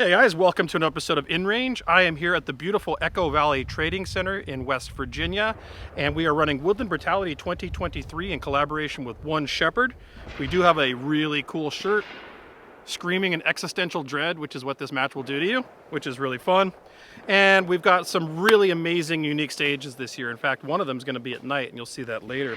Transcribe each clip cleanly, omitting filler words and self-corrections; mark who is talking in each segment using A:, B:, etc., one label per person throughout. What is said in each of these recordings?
A: Hey guys, welcome to an episode of InRange. I am here at the beautiful Echo Valley Trading Center in West Virginia, and we are running Woodland Brutality 2023 in collaboration with One Shepherd. We do have a really cool shirt, Screaming an Existential Dread, which is what this match will do to you, which is really fun. And we've got some really amazing, unique stages this year. In fact, one of them is going to be at night, and you'll see that later.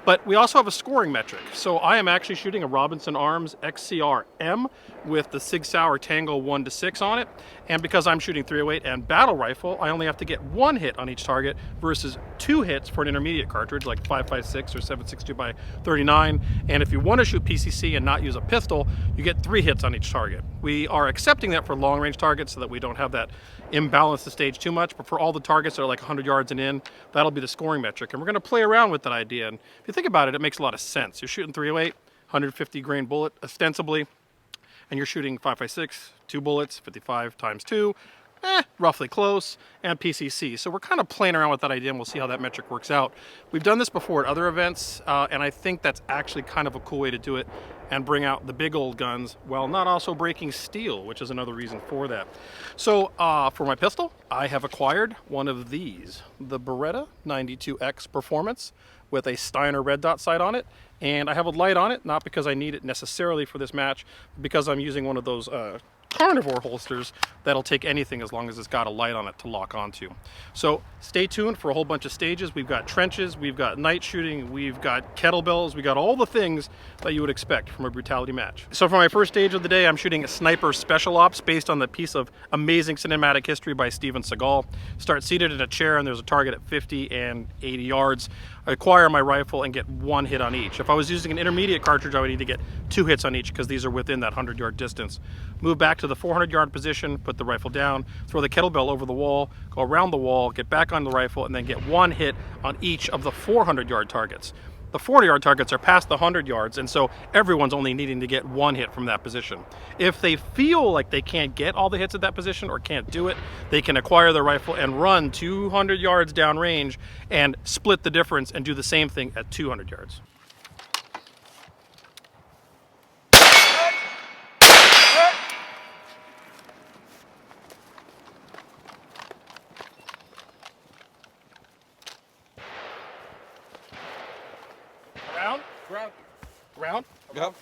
A: But we also have a scoring metric. So I am actually shooting a Robinson Arms XCR-M with the Sig Sauer Tango 1-6 on it. And because I'm shooting .308 and battle rifle, I only have to get one hit on each target versus 2 hits for an intermediate cartridge like 5.56 or 7.62 by 39. And if you want to shoot PCC and not use a pistol, you get 3 hits on each target. We are accepting that for long range targets so that we don't have that imbalance the stage too much, but for all the targets that are like 100 yards and in, that'll be the scoring metric. And we're going to play around with that idea. And if you think about it, it makes a lot of sense. You're shooting .308, 150 grain bullet ostensibly, and you're shooting 5.56, 2 bullets, 55 times 2, roughly close, and PCC. So we're kind of playing around with that idea, and we'll see how that metric works out. We've done this before at other events, and I think that's actually kind of a cool way to do it and bring out the big old guns while not also breaking steel, which is another reason for that. So for my pistol, I have acquired one of these, the Beretta 92X Performance with a Steiner red dot sight on it, and I have a light on it, not because I need it necessarily for this match, because I'm using one of those carnivore holsters that'll take anything as long as it's got a light on it to lock onto. So stay tuned for a whole bunch of stages. We've got trenches, we've got night shooting, we've got kettlebells, we got all the things that you would expect from a brutality match. So for my first stage of the day, I'm shooting a Sniper Special Ops based on the piece of amazing cinematic history by Steven Seagal. Start seated in a chair and there's a target at 50 and 80 yards. I acquire my rifle and get 1 hit on each. If I was using an intermediate cartridge, I would need to get 2 hits on each because these are within that 100-yard distance. Move back to the 400-yard position, put the rifle down, throw the kettlebell over the wall, go around the wall, get back on the rifle, and then get 1 hit on each of the 400-yard targets. The 40-yard targets are past the 100 yards, and so everyone's only needing to get 1 hit from that position. If they feel like they can't get all the hits at that position or can't do it, they can acquire their rifle and run 200 yards downrange and split the difference and do the same thing at 200 yards. Round.
B: Yep.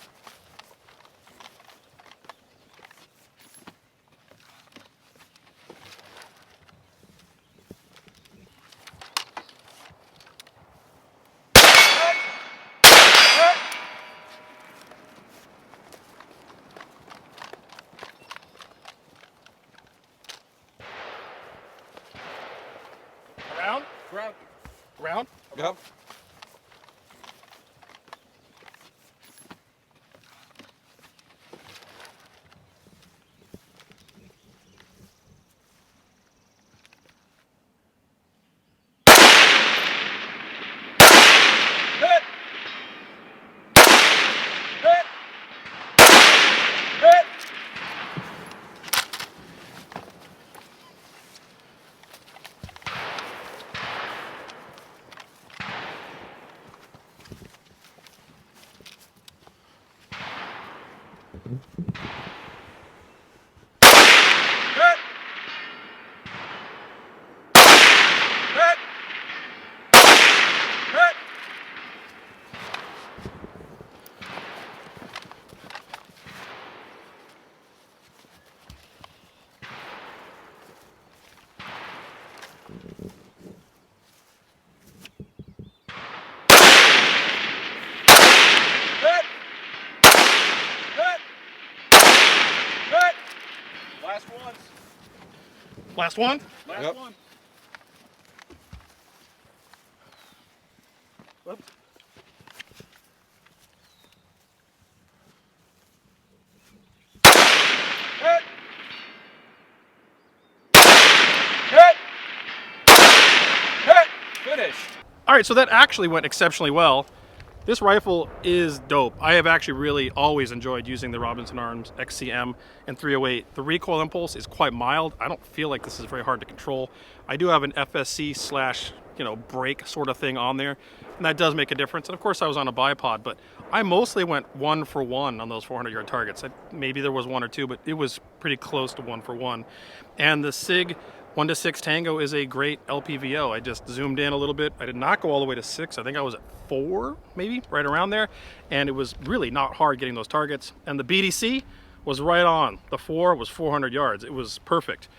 A: Round.
B: Yep.
A: Last one?
B: Last
A: one. Whoops.
B: Hit! Finished.
A: All right, so that actually went exceptionally well. This rifle is dope. I have actually really always enjoyed using the Robinson Arms XCM and 308. The recoil impulse is quite mild. I don't feel like this is very hard to control. I do have an FSC slash, brake sort of thing on there, and that does make a difference. And of course I was on a bipod, but I mostly went 1 for 1 on those 400-yard targets. Maybe there was 1 or 2, but it was pretty close to 1 for 1. And the SIG 1-6 Tango is a great LPVO. I just zoomed in a little bit. I did not go all the way to 6. I think I was at 4, maybe, right around there. And it was really not hard getting those targets. And the BDC was right on. The 4 was 400 yards. It was perfect.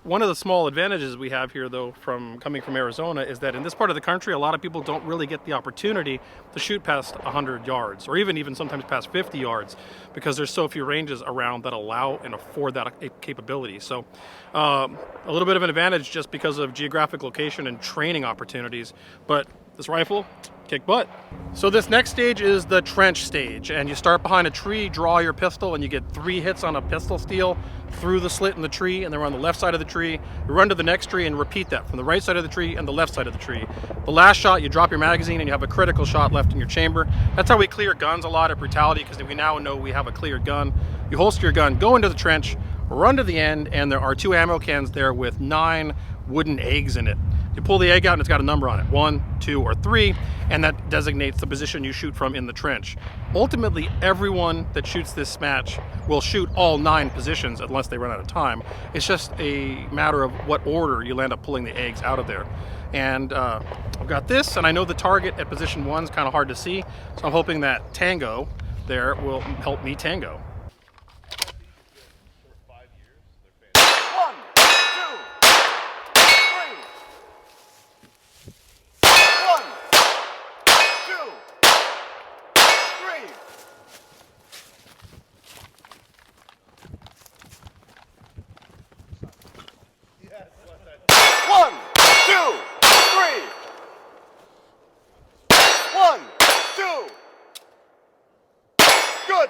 A: One of the small advantages we have here, though, from coming from Arizona, is that in this part of the country, a lot of people don't really get the opportunity to shoot past 100 yards, or even sometimes past 50 yards, because there's so few ranges around that allow and afford that capability. So a little bit of an advantage just because of geographic location and training opportunities, but this rifle, kick butt. So this next stage is the trench stage, and you start behind a tree, draw your pistol, and you get 3 hits on a pistol steel through the slit in the tree, and then we're on the left side of the tree. You run to the next tree and repeat that from the right side of the tree and the left side of the tree. The last shot, you drop your magazine and you have a critical shot left in your chamber. That's how we clear guns a lot at Brutality, because we now know we have a cleared gun. You holster your gun, go into the trench, run to the end, and there are 2 ammo cans there with 9 wooden eggs in it. You pull the egg out and it's got a number on it, 1, 2, or 3, and that designates the position you shoot from in the trench. Ultimately, everyone that shoots this match will shoot all 9 positions unless they run out of time. It's just a matter of what order you'll end up pulling the eggs out of there. And I've got this, and I know the target at position 1 is kind of hard to see, so I'm hoping that Tango there will help me tango.
B: Good.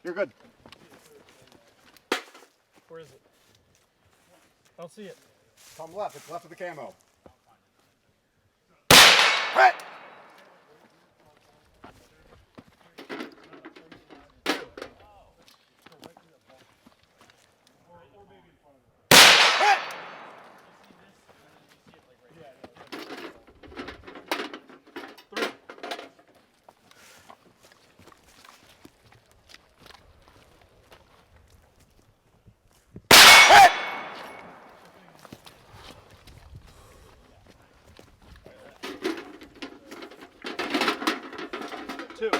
B: You're good.
A: Where is it? I don't see it.
B: Come left. It's left of the camo.
A: Two.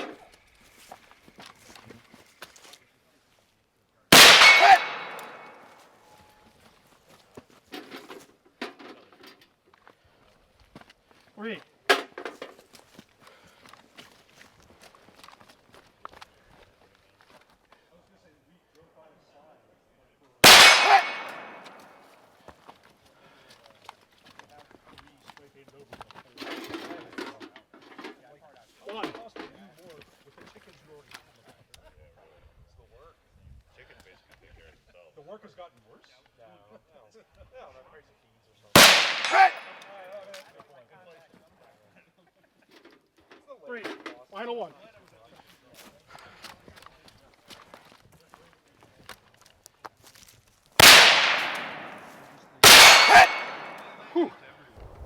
A: Three. One.
C: The work has gotten worse?
A: Three. Final one. Whew.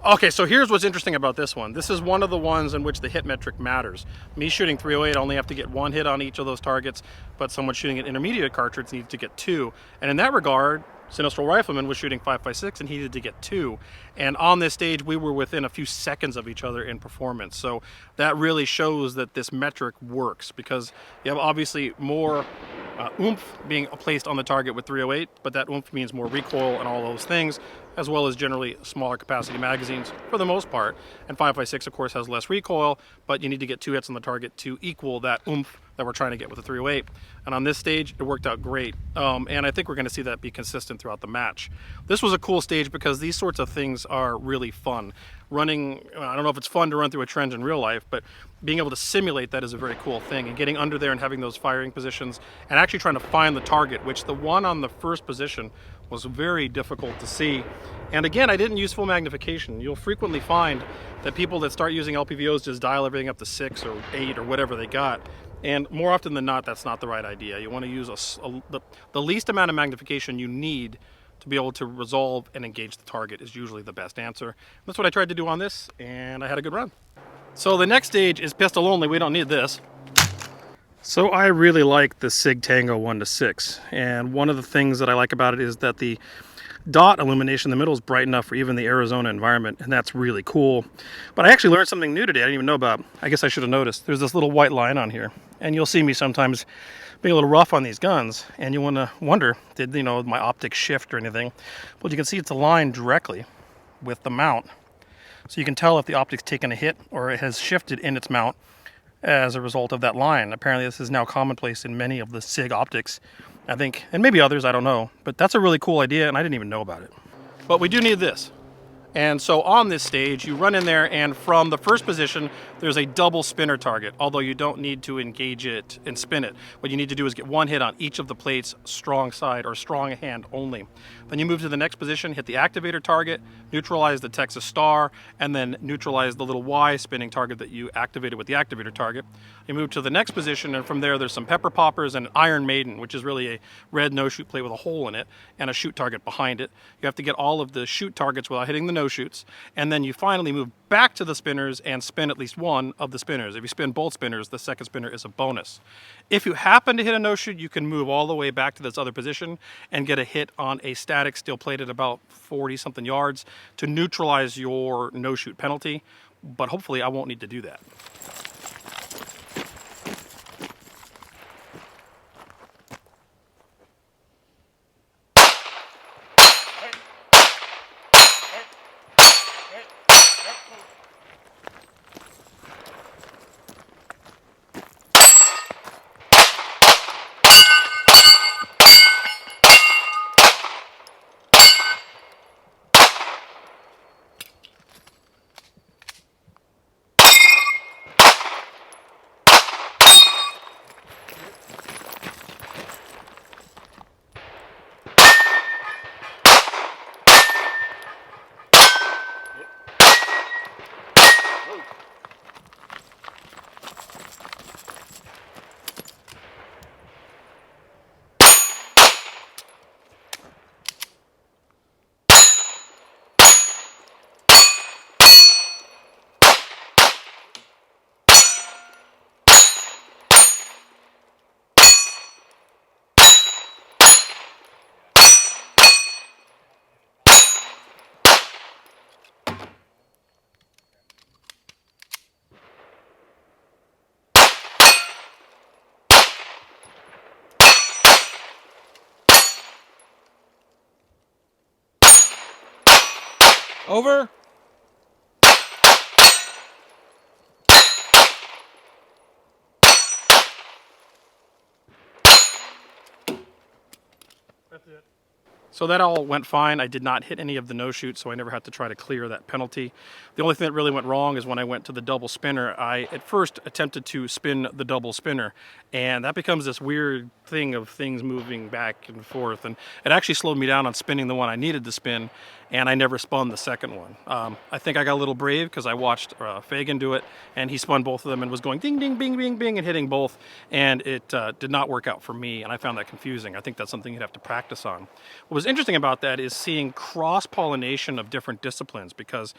A: Okay, so here's what's interesting about this one. This is one of the ones in which the hit metric matters. Me shooting 308, I only have to get 1 hit on each of those targets, but someone shooting an intermediate cartridge needs to get 2. And in that regard, Sinistral Rifleman was shooting 5.56 and he needed to get 2. And on this stage, we were within a few seconds of each other in performance. So that really shows that this metric works, because you have obviously more oomph being placed on the target with 308, but that oomph means more recoil and all those things, as well as generally smaller capacity magazines for the most part. And 5.56 of course has less recoil, but you need to get 2 hits on the target to equal that oomph that we're trying to get with the 308. And on this stage, it worked out great. And I think we're going to see that be consistent throughout the match. This was a cool stage because these sorts of things are really fun. Running, I don't know if it's fun to run through a trench in real life, but being able to simulate that is a very cool thing. And getting under there and having those firing positions and actually trying to find the target, which the one on the first position was very difficult to see. And again, I didn't use full magnification. You'll frequently find that people that start using LPVOs just dial everything up to 6 or 8 or whatever they got. And more often than not, that's not the right idea. You want to use the least amount of magnification you need to be able to resolve and engage the target is usually the best answer. That's what I tried to do on this, and I had a good run. So the next stage is pistol only. We don't need this. So I really like the SIG Tango 1-6, and one of the things that I like about it is that the dot illumination in the middle is bright enough for even the Arizona environment, and that's really cool. But I actually learned something new today I didn't even know about. I guess I should have noticed. There's this little white line on here, and you'll see me sometimes being a little rough on these guns, and you want to wonder, did my optics shift or anything? Well, you can see it's aligned directly with the mount, so you can tell if the optic's taken a hit or it has shifted in its mount as a result of that line. Apparently this is now commonplace in many of the SIG optics, I think, and maybe others, I don't know, but that's a really cool idea and I didn't even know about it. But we do need this. And so on this stage, you run in there, and from the first position, there's a double spinner target, although you don't need to engage it and spin it. What you need to do is get 1 hit on each of the plates, strong side or strong hand only. Then you move to the next position, hit the activator target, neutralize the Texas Star, and then neutralize the little Y spinning target that you activated with the activator target. You move to the next position, and from there, there's some pepper poppers and Iron Maiden, which is really a red no-shoot plate with a hole in it, and a shoot target behind it. You have to get all of the shoot targets without hitting the no-shoots, and then you finally move back to the spinners and spin at least one of the spinners. If you spin both spinners, the second spinner is a bonus. If you happen to hit a no-shoot, you can move all the way back to this other position and get a hit on a static steel plate at about 40-something yards to neutralize your no-shoot penalty, but hopefully I won't need to do that. Over. That's it. So that all went fine. I did not hit any of the no-shoots, so I never had to try to clear that penalty. The only thing that really went wrong is when I went to the double spinner, I at first attempted to spin the double spinner, and that becomes this weird thing of things moving back and forth, and it actually slowed me down on spinning the one I needed to spin, and I never spun the second one. I think I got a little brave because I watched Fagan do it, and he spun both of them and was going ding, ding, bing, bing, bing, and hitting both, and it did not work out for me, and I found that confusing. I think that's something you'd have to practice on. What was interesting about that is seeing cross-pollination of different disciplines, because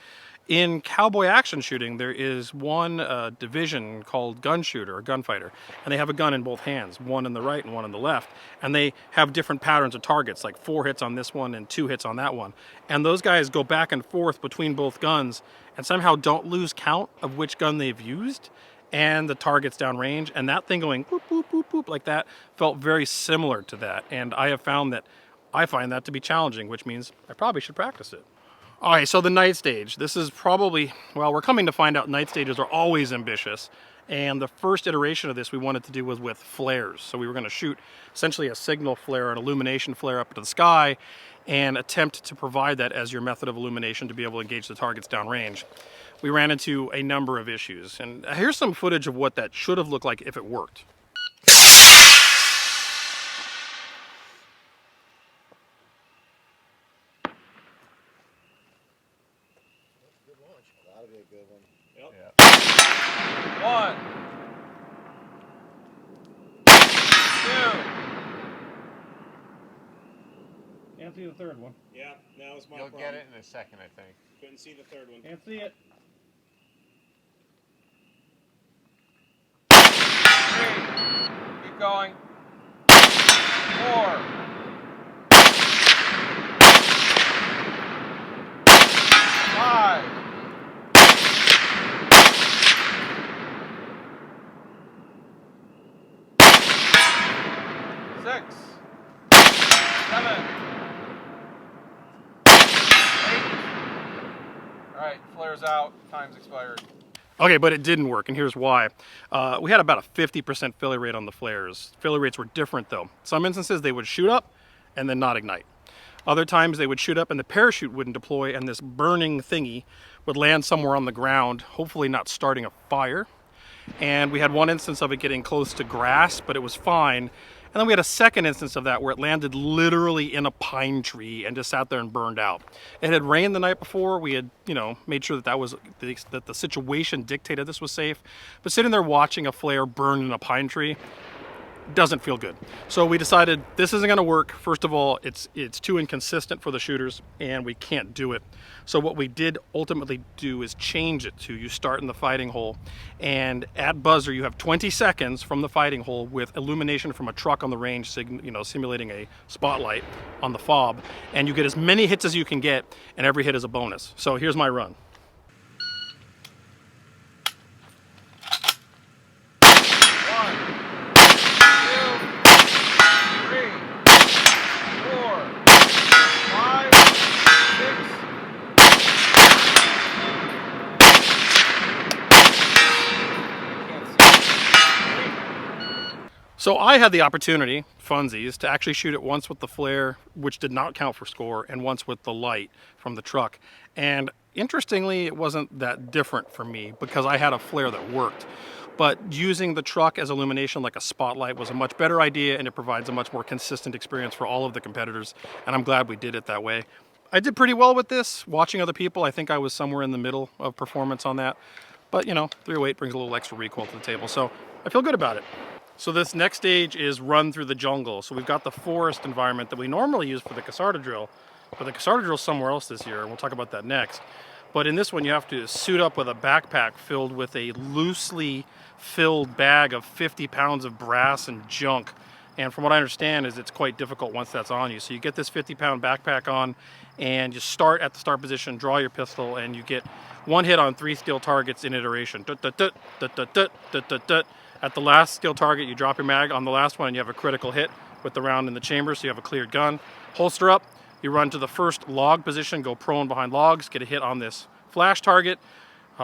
A: in cowboy action shooting, there is one division called gun shooter or gunfighter, and they have a gun in both hands, one in the right and one in the left, and they have different patterns of targets, like 4 hits on this one and 2 hits on that one. And those guys go back and forth between both guns and somehow don't lose count of which gun they've used. and the targets downrange, and that thing going boop, boop, boop, boop, like that felt very similar to that. And I have found that I find that to be challenging, which means I probably should practice it. All right, so the night stage. This is probably, well, we're coming to find out night stages are always ambitious. And the first iteration of this we wanted to do was with flares. So we were going to shoot essentially a signal flare, an illumination flare up into the sky, and attempt to provide that as your method of illumination to be able to engage the targets downrange. We ran into a number of issues, and here's some footage of what that should have looked like if it worked.
B: That'll be a good one.
A: Yep.
B: Yeah.
A: 1, 2. Can't see the third one.
C: Yeah, that was my
B: You'll
C: problem.
B: get it in a second, I think.
C: Couldn't see the third one.
A: Can't see it. 3. Keep going. 4. 5. 6. 7. 8. All right, flares out. Time's expired. Okay, but it didn't work, and here's why. We had about a 50% failure rate on the flares. Failure rates were different, though. Some instances they would shoot up and then not ignite. Other times they would shoot up and the parachute wouldn't deploy, and this burning thingy would land somewhere on the ground, hopefully not starting a fire. And we had one instance of it getting close to grass, but it was fine. And then we had a second instance of that where it landed literally in a pine tree and just sat there and burned out. It had rained the night before. We had, made sure that the situation dictated this was safe. But sitting there watching a flare burn in a pine tree doesn't feel good. So we decided this isn't going to work. First of all, it's too inconsistent for the shooters, and we can't do it. So what we did ultimately do is change it to you start in the fighting hole, and at buzzer you have 20 seconds from the fighting hole with illumination from a truck on the range, simulating a spotlight on the fob, and you get as many hits as you can get, and every hit is a bonus. So here's my run. 1, 2, 3, 4, 5, 6. So I had the opportunity, funsies, to actually shoot it once with the flare, which did not count for score, and once with the light from the truck. And interestingly, it wasn't that different for me because I had a flare that worked. But using the truck as illumination like a spotlight was a much better idea, and it provides a much more consistent experience for all of the competitors, and I'm glad we did it that way. I did pretty well with this. Watching other people, I think I was somewhere in the middle of performance on that. But, 308 brings a little extra recoil to the table, so I feel good about it. So this next stage is run through the jungle. So we've got the forest environment that we normally use for the Casarda drill, but the Casarda drill is somewhere else this year, and we'll talk about that next. But in this one, you have to suit up with a backpack filled with a loosely filled bag of 50 pounds of brass and junk. And from what I understand is it's quite difficult once that's on you. So you get this 50-pound backpack on, and you start at the start position, draw your pistol, and you get one hit on 3 steel targets in iteration. At the last steel target, you drop your mag on the last one, and you have a critical hit with the round in the chamber, so you have a cleared gun. Holster up, you run to the first log position, go prone behind logs, get a hit on this flash target.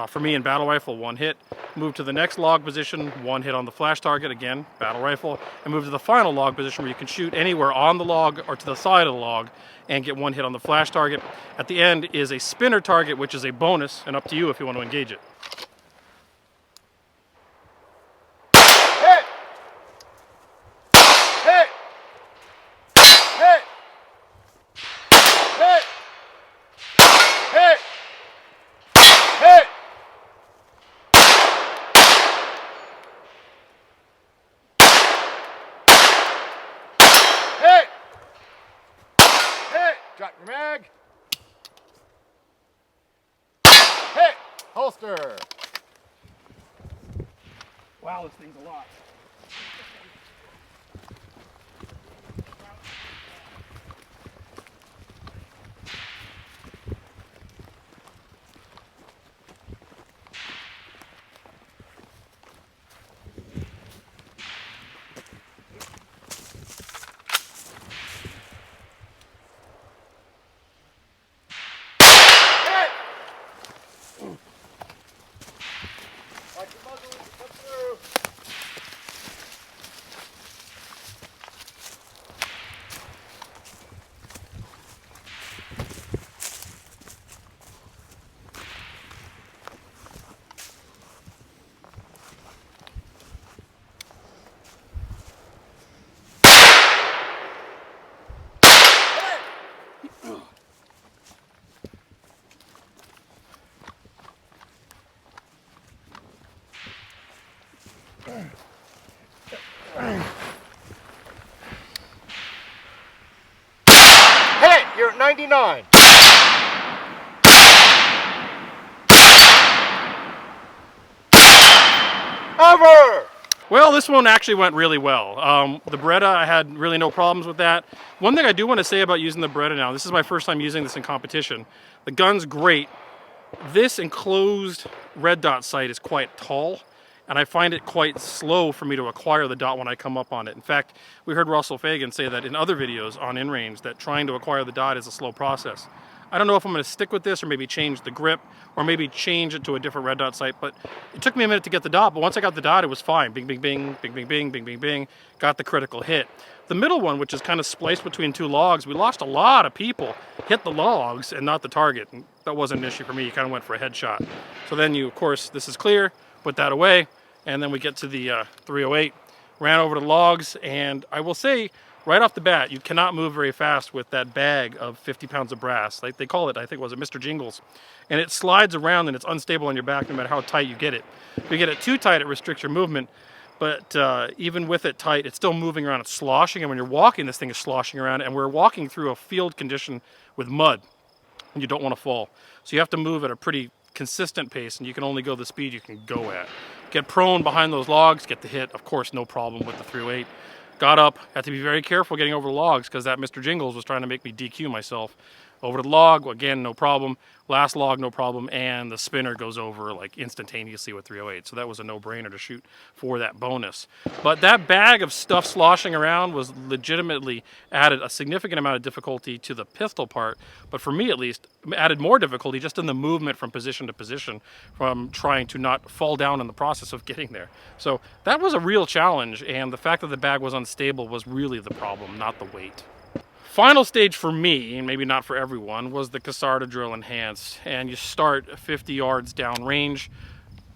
A: For me in battle rifle, 1 hit. Move to the next log position, 1 hit on the flash target, again, battle rifle. And move to the final log position where you can shoot anywhere on the log or to the side of the log and get 1 hit on the flash target. At the end is a spinner target, which is a bonus, and up to you if you want to engage it.
B: Hit! Hit! Hit! Hit! Hit! Hit! Hit! Hit! Drop your mag. Hit! Holster.
A: Wow, this thing's a lot.
B: Hit! You're at 99. Over!
A: Well, this one actually went really well. The Beretta, I had really no problems with that. One thing I do want to say about using the Beretta now, this is my first time using this in competition. The gun's great. This enclosed red dot sight is quite tall, and I find it quite slow for me to acquire the dot when I come up on it. In fact, we heard Russell Fagan say that in other videos on InRange that trying to acquire the dot is a slow process. I don't know if I'm going to stick with this or maybe change the grip or maybe change it to a different red dot sight, but it took me a minute to get the dot, but once I got the dot, it was fine. Bing, bing, bing, bing, bing, bing, bing, bing, bing, got the critical hit. The middle one, which is kind of spliced between two logs, we lost a lot of people, hit the logs and not the target. And that wasn't an issue for me, you kind of went for a headshot. So then you, of course, this is clear, put that away, and then we get to the 308, ran over the logs, and I will say, right off the bat, you cannot move very fast with that bag of 50 pounds of brass. Like they call it, I think, was it Mr. Jingles? And it slides around and it's unstable on your back no matter how tight you get it. If you get it too tight, it restricts your movement. But even with it tight, it's still moving around, it's sloshing. And when you're walking, this thing is sloshing around. And we're walking through a field condition with mud, and you don't want to fall. So you have to move at a pretty consistent pace, and you can only go the speed you can go at. Get prone behind those logs, get the hit. Of course, no problem with the 308. Got up, had to be very careful getting over the logs because that Mr. Jingles was trying to make me DQ myself. Over the log, again, no problem. Last log, no problem. And the spinner goes over like instantaneously with 308. So that was a no-brainer to shoot for that bonus. But that bag of stuff sloshing around was legitimately added a significant amount of difficulty to the pistol part. But for me, at least, added more difficulty just in the movement from position to position, from trying to not fall down in the process of getting there. So that was a real challenge. And the fact that the bag was unstable was really the problem, not the weight. Final stage for me, and maybe not for everyone, was the Casarda Drill Enhanced. And you start 50 yards down range,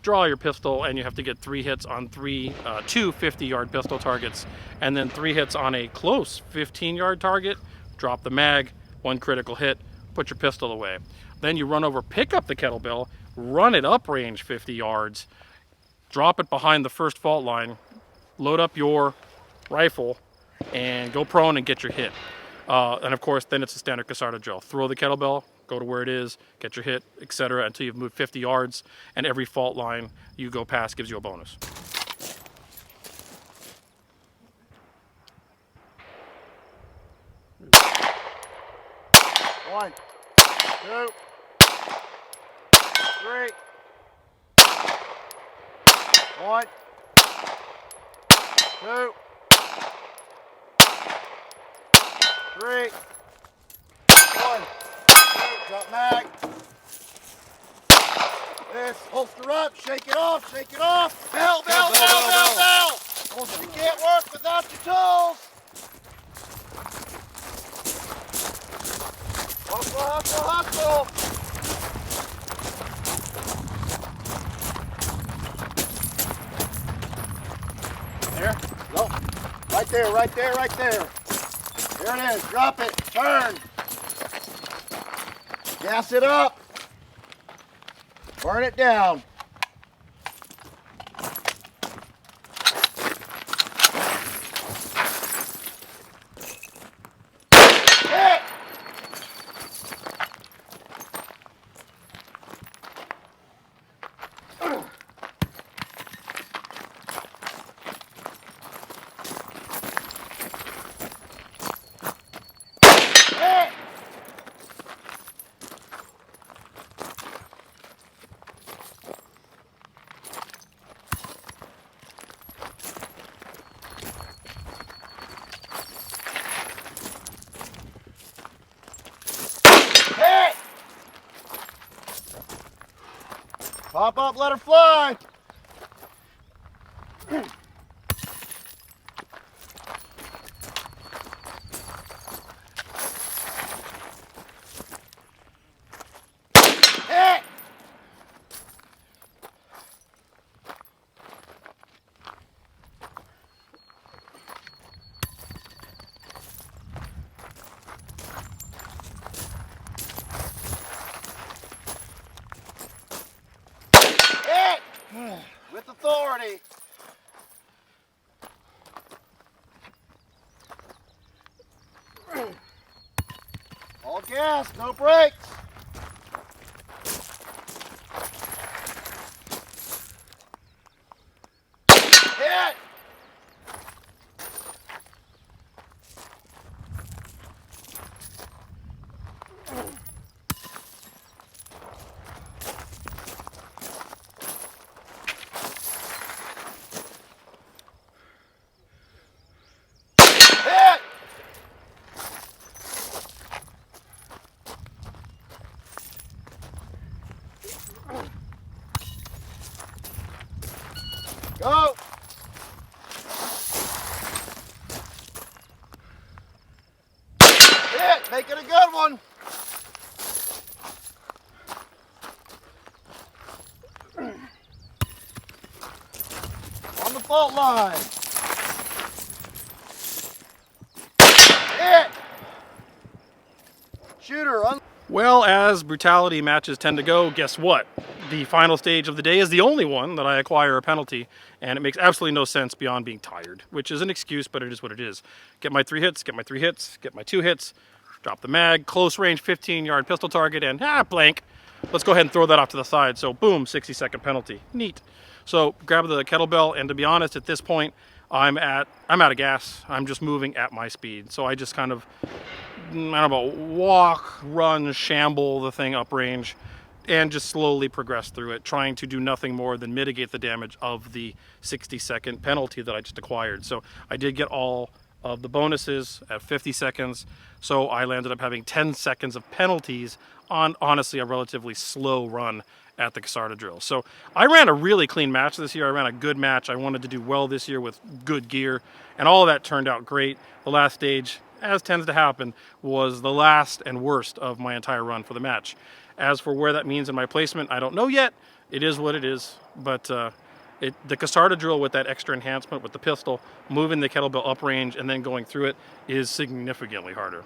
A: draw your pistol, and you have to get 3 hits on two 50-yard pistol targets, and then 3 hits on a close 15-yard target, drop the mag, 1 critical hit, put your pistol away. Then you run over, pick up the kettlebell, run it up range 50 yards, drop it behind the first fault line, load up your rifle, and go prone and get your hit. And of course, then it's a standard Casarda drill. Throw the kettlebell, go to where it is, get your hit, etc. until you've moved 50 yards, and every fault line you go past gives you a bonus.
B: One, two, three. One, two, three. One, two, drop mag. This, holster up, shake it off, shake it off. Bell, bell, bell, bell, bell. You can't work without your tools. Hustle, hustle, hustle. There, no, right there, right there, right there. There it is, drop it, turn. Gas it up. Burn it down. Hit! Pop up, let her fly. Hit! With authority. gas, no brakes. Hit! Hit! Go! Hit! Make it a good one! On the fault line. Hit! Shooter,
A: Well, as brutality matches tend to go, guess what? The final stage of the day is the only one that I acquire a penalty, and it makes absolutely no sense beyond being tired, which is an excuse, but it is what it is. Get my 3 hits, get my 3 hits, get my 2 hits, drop the mag, close range 15-yard pistol target, and blank. Let's go ahead and throw that off to the side. So boom, 60-second penalty. Neat. So grab the kettlebell, and to be honest, at this point, I'm out of gas. I'm just moving at my speed. So I just kind of, I don't know, walk, run, shamble the thing uprange, and just slowly progress through it, trying to do nothing more than mitigate the damage of the 60-second penalty that I just acquired. So I did get all of the bonuses at 50 seconds, so I landed up having 10 seconds of penalties on, honestly, a relatively slow run at the Casarda drill. So I ran a really clean match this year. I ran a good match. I wanted to do well this year with good gear, and all of that turned out great. The last stage, as tends to happen, was the last and worst of my entire run for the match. As for where that means in my placement, I don't know yet. It is what it is, but the Casarda drill with that extra enhancement with the pistol, moving the kettlebell uprange and then going through it is significantly harder.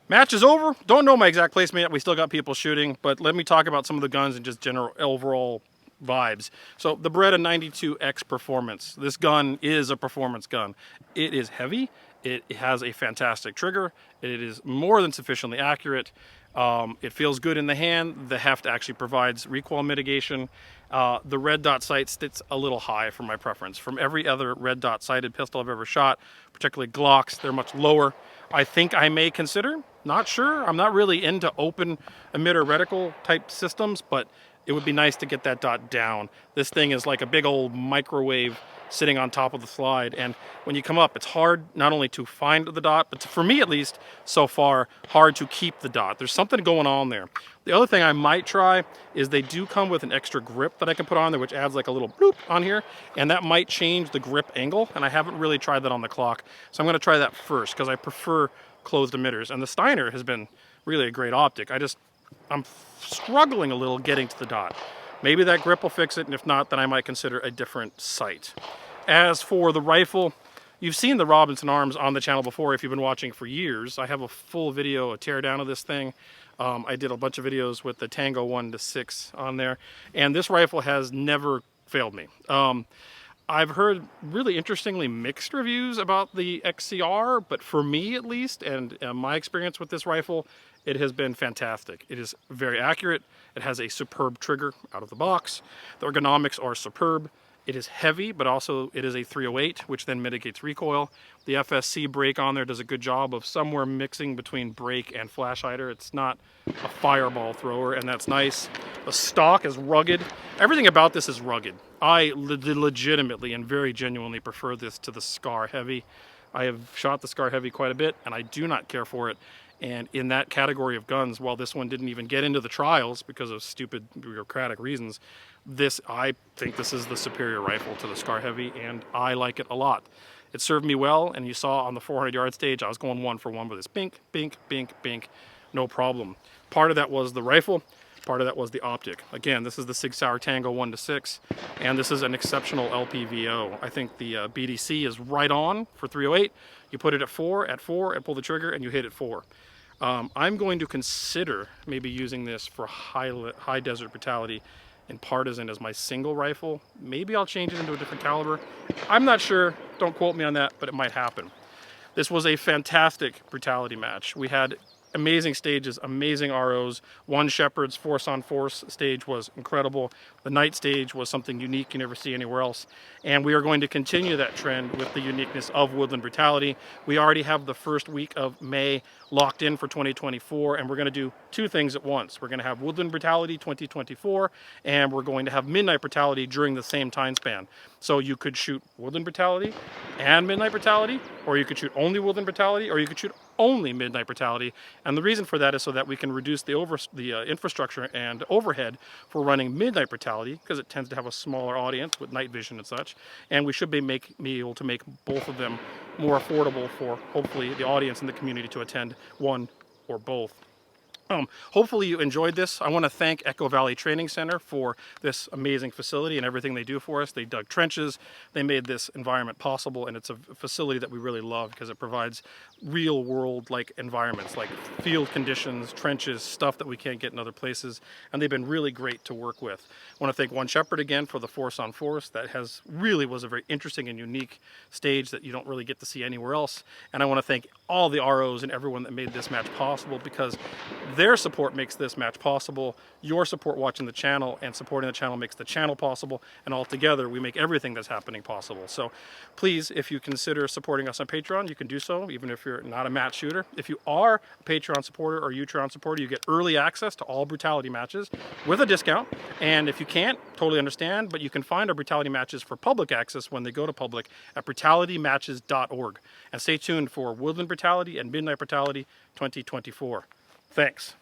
A: Match is over. Don't know my exact placement yet. We still got people shooting, but let me talk about some of the guns and just general overall vibes. So the Beretta 92X Performance. This gun is a performance gun. It is heavy. It has a fantastic trigger. It is more than sufficiently accurate. It feels good in the hand. The heft actually provides recoil mitigation. The red dot sight sits a little high for my preference. From every other red dot sighted pistol I've ever shot, particularly Glocks, they're much lower. I think I may consider, not sure. I'm not really into open emitter reticle type systems, but it would be nice to get that dot down. This thing is like a big old microwave sitting on top of the slide, and when you come up, it's hard not only to find the dot, but for me at least, so far, hard to keep the dot. There's something going on there. The other thing I might try is they do come with an extra grip that I can put on there, which adds like a little bloop on here, and that might change the grip angle, and I haven't really tried that on the clock, so I'm going to try that first, because I prefer closed emitters, and the Steiner has been really a great optic. I'm struggling a little getting to the dot. Maybe that grip will fix it, and if not, then I might consider a different sight. As for the rifle, you've seen the Robinson Arms on the channel before if you've been watching for years. I have a full video, a teardown of this thing. I did a bunch of videos with the Tango 1-6 on there, and this rifle has never failed me. I've heard really interestingly mixed reviews about the XCR, but for me at least, and my experience with this rifle, it has been fantastic. It is very accurate. It has a superb trigger out of the box. The ergonomics are superb. It is heavy, but also it is a 308, which then mitigates recoil. The FSC brake on there does a good job of somewhere mixing between brake and flash hider. It's not a fireball thrower, and that's nice. The stock is rugged. Everything about this is rugged. I legitimately and very genuinely prefer this to the Scar Heavy. I have shot the Scar Heavy quite a bit, and I do not care for it. And in that category of guns, while this one didn't even get into the trials because of stupid bureaucratic reasons, I think this is the superior rifle to the Scar Heavy, and I like it a lot. It served me well, and you saw on the 400-yard stage, I was going 1 for 1 with this bink, bink, bink, bink, no problem. Part of that was the rifle, part of that was the optic. Again, this is the Sig Sauer Tango 1-6, and this is an exceptional LPVO. I think the BDC is right on for 308. You put it at 4, and pull the trigger, and you hit at 4. I'm going to consider maybe using this for high desert brutality and partisan as my single rifle. Maybe I'll change it into a different caliber. I'm not sure, don't quote me on that, but it might happen. This was a fantastic brutality match. We had amazing stages, amazing ROs. One Shepherd's Force on Force stage was incredible. The night stage was something unique you never see anywhere else. And we are going to continue that trend with the uniqueness of Woodland Brutality. We already have the first week of May locked in for 2024, and we're going to do two things at once. We're going to have Woodland Brutality 2024, and we're going to have Midnight Brutality during the same time span. So you could shoot Woodland Brutality and Midnight Brutality, or you could shoot only Woodland Brutality, or you could shoot only Midnight Brutality. And the reason for that is so that we can reduce the infrastructure and overhead for running Midnight Brutality, because it tends to have a smaller audience with night vision and such. And we should be able to make both of them more affordable for hopefully the audience and the community to attend one or both. Hopefully you enjoyed this. I want to thank Echo Valley Training Center for this amazing facility and everything they do for us. They dug trenches, they made this environment possible, and it's a facility that we really love because it provides real world like environments, like field conditions, trenches, stuff that we can't get in other places, and they've been really great to work with. I want to thank One Shepherd again for the Force on Force. That really was a very interesting and unique stage that you don't really get to see anywhere else. And I want to thank all the ROs and everyone that made this match possible, because their support makes this match possible. Your support watching the channel and supporting the channel makes the channel possible, and all together we make everything that's happening possible. So please, if you consider supporting us on Patreon, you can do so, even if you're not a match shooter. If you are a Patreon supporter or Utron supporter, you get early access to all Brutality matches with a discount. And if you can't, totally understand, but you can find our Brutality matches for public access when they go to public at brutalitymatches.org. And stay tuned for Woodland Brutality and Midnight Brutality 2024. Thanks.